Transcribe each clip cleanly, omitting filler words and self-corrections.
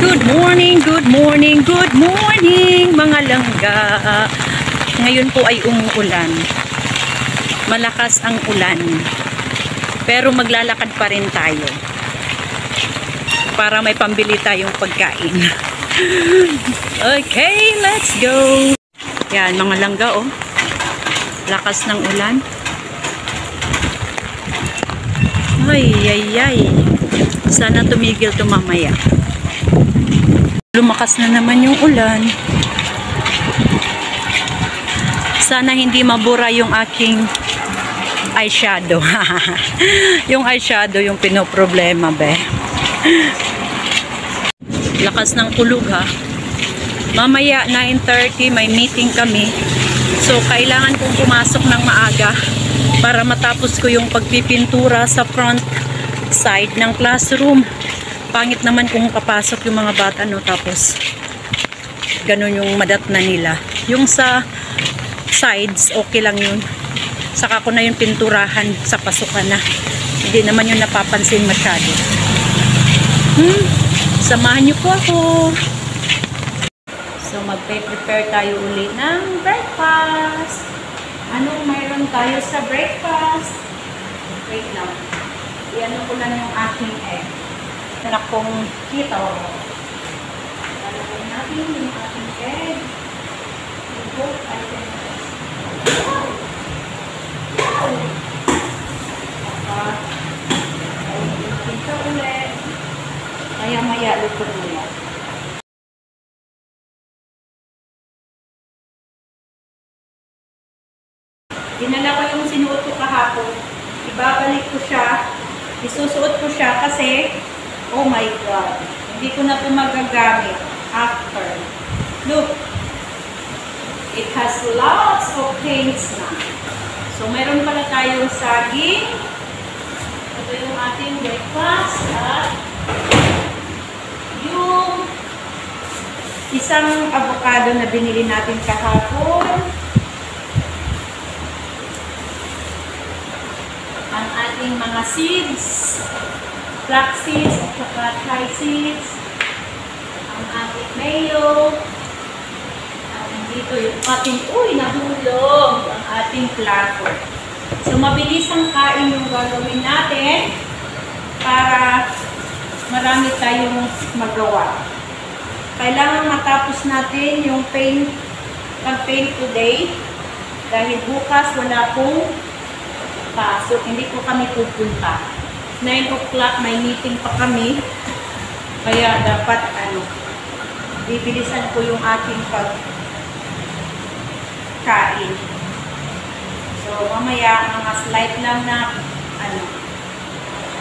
Good morning, good morning, good morning mga langga. Ngayon po ay umuulan. Malakas ang ulan. Pero maglalakad pa rin tayo. Para may pambili tayong pagkain. Okay, let's go. Yan mga langga oh. Lakas ng ulan. Ay, ay, ay. Sana tumigil to mamaya. Lumakas na naman yung ulan. Sana hindi mabura yung aking eyeshadow. Yung eyeshadow yung pinoproblema, be. Lakas ng kulog, ha. Mamaya, 9:30, may meeting kami. So, kailangan kong pumasok ng maaga para matapos ko yung pagpipintura sa front side ng classroom. Pangit naman kung kapasok yung mga bata, no, tapos ganun yung madat na nila. Yung sa sides, okay lang yun. Saka ko na yung pinturahan sa pasukan na. Hindi naman yung napapansin masyado. Samahan niyo po ako. So, magpe-prepare tayo uli ng breakfast. Anong mayroon tayo sa breakfast? Wait lang. Iyan ko lang yung aking egg. Anak kong kita o. Lalagay natin yung ating egg. Ito ay ito ulit. Maya-maya luto muna. Dinala ko yung sinuot ko kahapon. Ibabalik ko siya. Isusuot ko siya kasi oh my God. Hindi ko na ito magagamit after. Look. It has lots of paints na. So, meron pala tayong saging. Ito yung ating breakfast. At yung isang avocado na binili natin kahapon. Ang ating mga seeds. Flax seeds at saka chai seeds. Ang ating mayo. At dito yung ating, nahulog ang ating plato. So, mabilis ang kain yung gagawin natin para marami tayong magawa. Kailangan matapos natin yung pag-paint today dahil bukas wala pong pasok. Hindi ko kami pupunta. 9 o'clock may meeting pa kami. Kaya dapat bibilisan ko yung aking pagkain. So mamaya mga slide lang na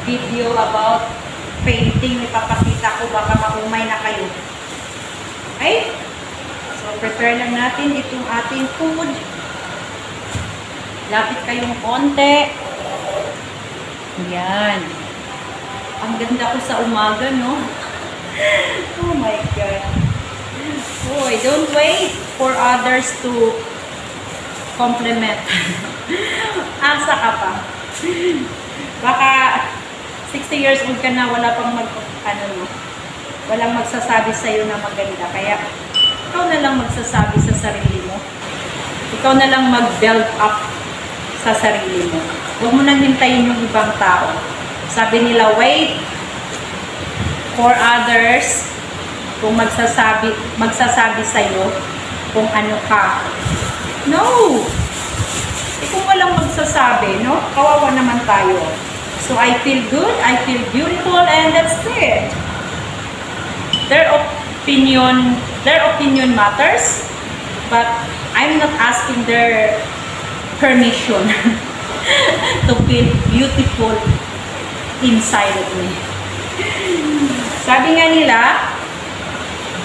video about painting ipapakita ko, baka maumay na kayo. Okay? So prepare lang natin itong ating food. Lapit kayong konti. Yan. Ang ganda ko sa umaga, no? Oh my God. Boy, don't wait for others to compliment. Asa ka pa. Baka 60 years old ka na, wala pang walang magsasabi sa'yo na maganda. Kaya, ikaw na lang magsasabi sa sarili mo. Ikaw na lang mag-build up sa sarili mo. Huwag mo nang hintayin yung ibang tao. Sabi nila, wait for others kung magsasabi sa'yo kung ano ka. No! Kung walang magsasabi, no? Kawawa naman tayo. So, I feel good, I feel beautiful, and that's it. Their opinion matters, but I'm not asking their permission to feel beautiful inside of me. Sabi nga nila,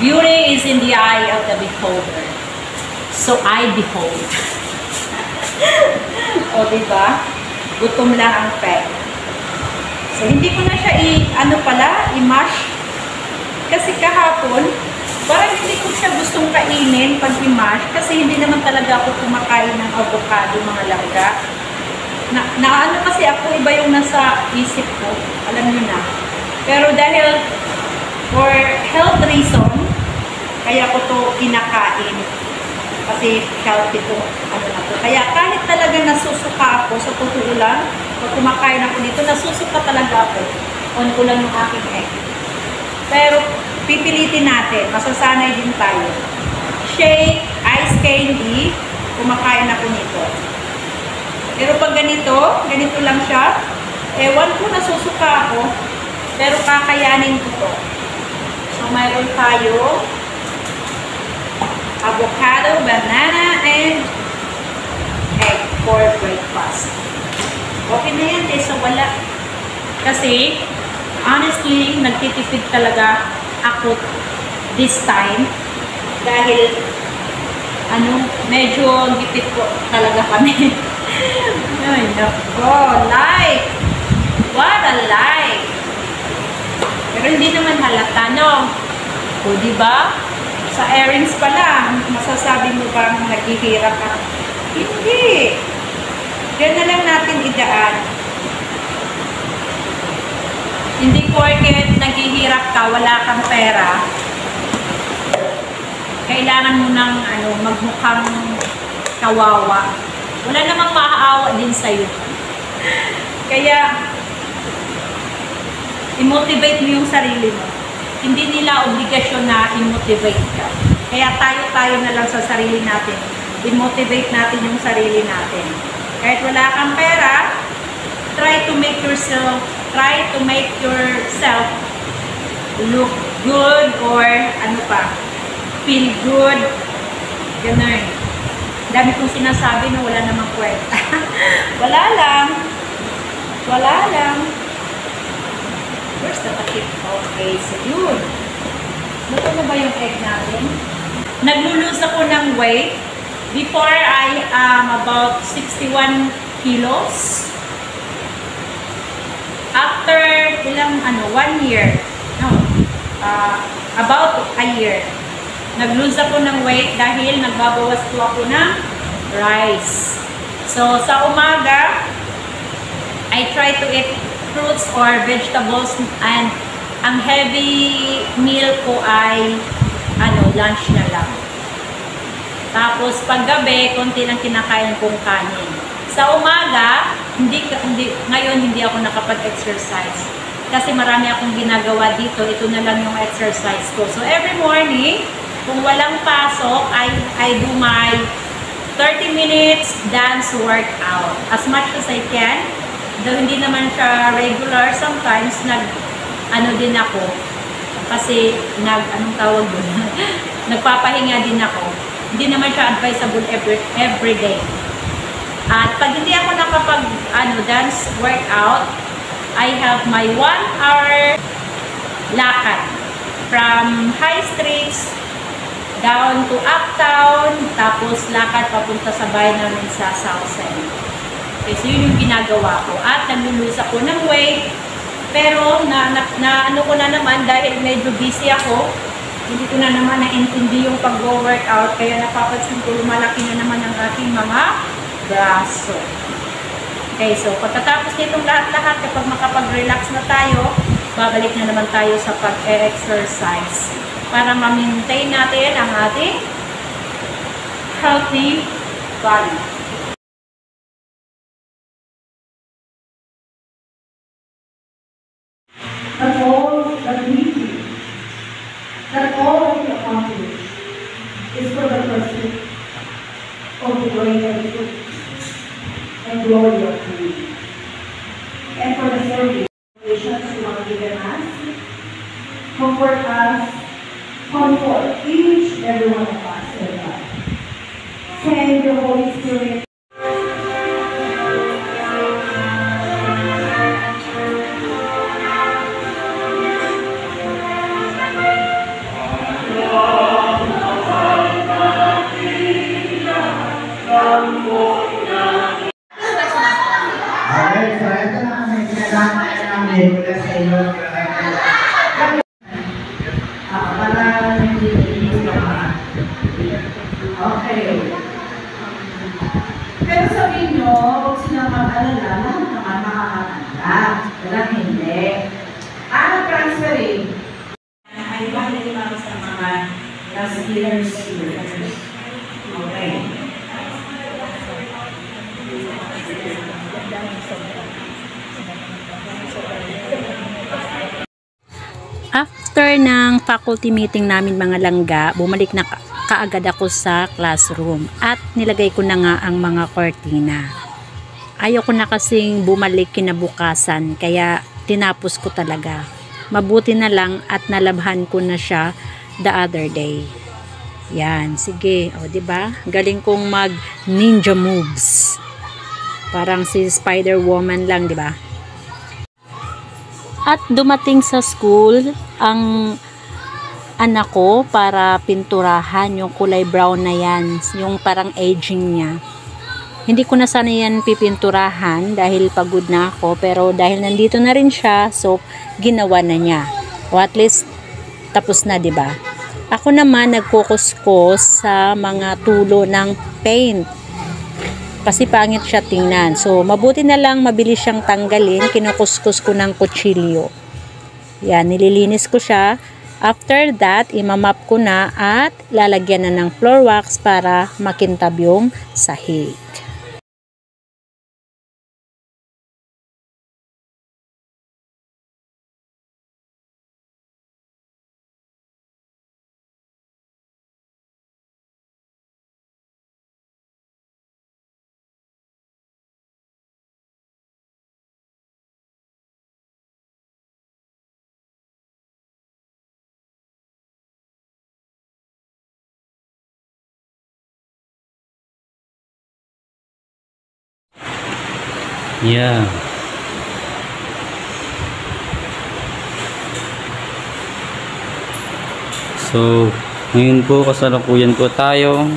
beauty is in the eye of the beholder. So I behold. O diba? Gutom lang ang peg. So hindi ko na siya i-mash. Kasi kahapon, parang hindi ko siya gustong kainin pag i-mash kasi hindi naman talaga ako kumakain ng avocado, mga langga. Kasi ako, iba yung nasa isip ko. Alam niyo na. Pero dahil for health health reason, kaya ko to kinakain. Kasi healthy to, ano na to. Kaya kahit talaga nasusuka ako, sa totoo lang, pag kumakain ako dito, nasusuka talaga ako. On ko lang yung aking egg. Pero pipilitin natin, masasanay din tayo. Shake, ice candy, kumakain ako nito. Pero pag ganito lang siya, ewan ko, nasusuka ako, pero kakayanin ko to. So, mayroon tayo avocado, banana, and egg for breakfast. Okay na yan, kaysa wala. Kasi, honestly, nagtitipid talaga ako this time. Dahil, medyo gipit ko talaga kami. Ay, nako, like! What a like! Pero hindi naman halata, no? O, diba? Sa airings pa lang, masasabi mo bang naghihirap ka? Hindi. Diyan na lang natin idaan. Hindi porket naghihirap ka, wala kang pera, kailangan mo ng magmukhang kawawa. Wala namang maaawa din sa'yo. Kaya, i-motivate mo yung sarili mo. Hindi nila obligasyon na i-motivate ka. Kaya tayo na lang sa sarili natin. I-motivate natin yung sarili natin. Kahit wala kang pera, try to make yourself look good or feel good. Ganun. Dami kong sinasabi na wala namang kwenta. Wala lang. Where's the takip? Okay, so yun. Luto na ba yung egg natin? Naglulose ako ng weight. Before, I am about 61 kilos. After, 1 year. No, about a year. Naglose ako ng weight dahil nagbabawas po ako ng rice. So, sa umaga, I try to eat fruits or vegetables, and ang heavy meal ko ay lunch na lang. Tapos paggabi, konti lang kinakain kong kanin. Sa umaga, ngayon hindi ako nakapag-exercise kasi marami akong ginagawa dito. Ito na lang yung exercise ko. So every morning, kung walang pasok, I do my 30 minutes dance workout as much as I can. Though hindi naman siya regular, sometimes din ako. Kasi nagpapahinga din ako. Hindi naman siya advisable every day. At pag hindi ako dance workout, I have my 1 hour lakad from high streets down to uptown, tapos lakad papunta sa bahay namin sa South End. Okay, so yun yung ginagawa ko. At naglulose ako ng weight. Pero ko na naman dahil medyo busy ako, hindi ko na naman naintindi yung pag-workout. Kaya napapansin ko lumalaki na naman ang aking mga braso. Okay, so pagkatapos nitong lahat-lahat, kapag makapag-relax na tayo, babalik na naman tayo sa pag-exercise para ma-maintain natin ang ating healthy body. That's all that we do. That all we accomplish is for the pursuit of the greater good and glory of God. And for the service you have given us, comfort each and every one of us, O God. Send the Holy Spirit. Okay. Pero sabihin nyo, huwag silang mag-alala, lahat naman makakakanta. Walang hindi. Transferring. limang sa mga last year's students. Okay. After ng faculty meeting namin mga langga, bumalik na kaagad ako sa classroom at nilagay ko na nga ang mga kortina. Ayoko na kasing bumalik kinabukasan kaya tinapos ko talaga. Mabuti na lang at nalabhan ko na siya the other day. Yan, sige. O, diba? Galing kong mag ninja moves. Parang si Spider-Woman lang, diba? At dumating sa school ang anak ko para pinturahan yung kulay brown na yan, yung parang aging niya. Hindi ko na sana yan pipinturahan dahil pagod na ako, pero dahil nandito na rin siya, so ginawa na niya. O at least tapos na, 'di ba? Ako naman nagkukuskus sa mga tulo ng paint. Kasi pangit siya tingnan. So mabuti na lang mabilis siyang tanggalin, kinukuskus ko ng kutsilyo. Yan, nililinis ko siya. After that, imamap ko na at lalagyan na ng floor wax para makintab yung sahig. Yeah. So, ngayon po kasalukuyan po tayo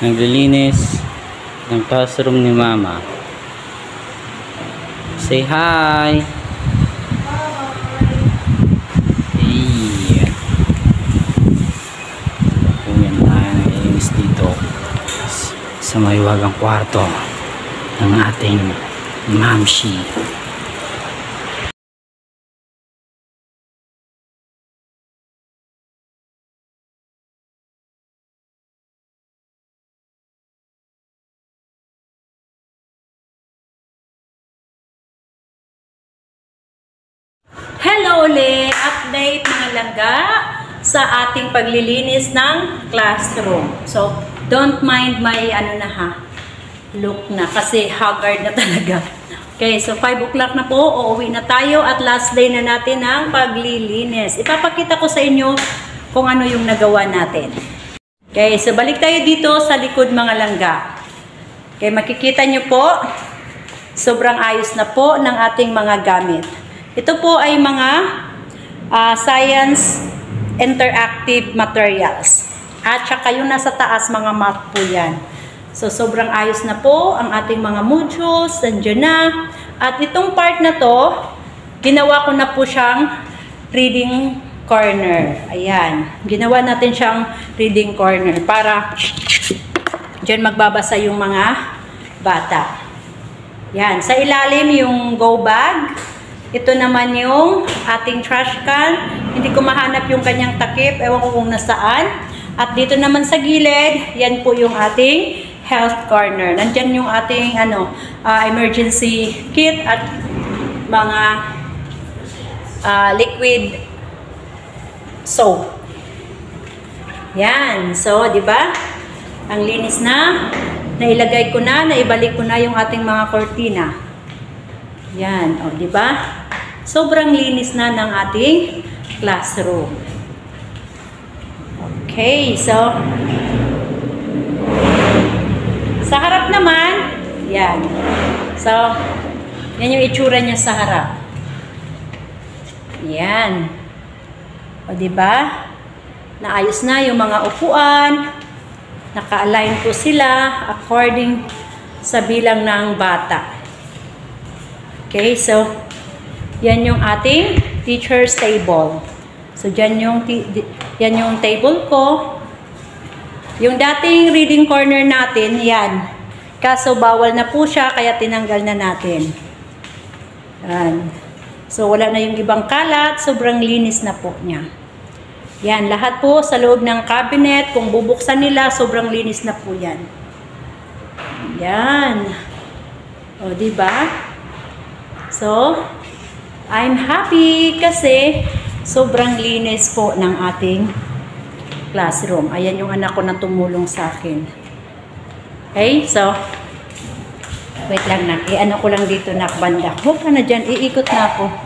naglilinis ng classroom ni Mama. Say hi! Hey! Salukuyan tayo naglilinis dito sa mahiwagang kwarto ng ating Mamshi. Hello ulit! Update mga langga sa ating paglilinis ng classroom. So, don't mind my look na kasi haggard na talaga. Okay, so 5 o'clock na po, uuwi na tayo at last day na natin ang paglilinis. Ipapakita ko sa inyo kung ano yung nagawa natin. Okay, so balik tayo dito sa likod mga langga. Okay, makikita nyo po, sobrang ayos na po ng ating mga gamit. Ito po ay mga science interactive materials. At saka yung nasa taas, mga math po yan. So, sobrang ayos na po ang ating mga modules, nandiyan na. At itong part na to, ginawa ko na po siyang reading corner. Ayan. Ginawa natin siyang reading corner para dyan magbabasa yung mga bata. Yan. Sa ilalim yung go bag. Ito naman yung ating trash can. Hindi ko mahanap yung kanyang takip. Ewan ko kung nasaan. At dito naman sa gilid, yan po yung ating health corner. Nandyan yung ating emergency kit at mga liquid soap. Yan. So, di ba? Ang linis na. Nailagay ko na, naibalik ko na yung ating mga kortina. Yan. O, di ba? Sobrang linis na ng ating classroom. Okay. So, sa harap naman, yan. So, yan yung itsura niya sa harap. Yan. O, diba? Naayos na yung mga upuan. Naka-align po sila according sa bilang ng bata. Okay, so, yan yung ating teacher's table. So, yan yung table ko. Yung dating reading corner natin, yan. Kaso bawal na po siya, kaya tinanggal na natin. Yan. So, wala na yung ibang kalat. Sobrang linis na po niya. Yan, lahat po sa loob ng cabinet, kung bubuksan nila, sobrang linis na po yan. Yan. O, diba? So, I'm happy kasi sobrang linis po ng ating classroom. Ayan yung anak ko na tumulong sa akin. Okay, so, wait lang na. I-ano ko lang dito na banda. Huwag ka na dyan, iikot na ako.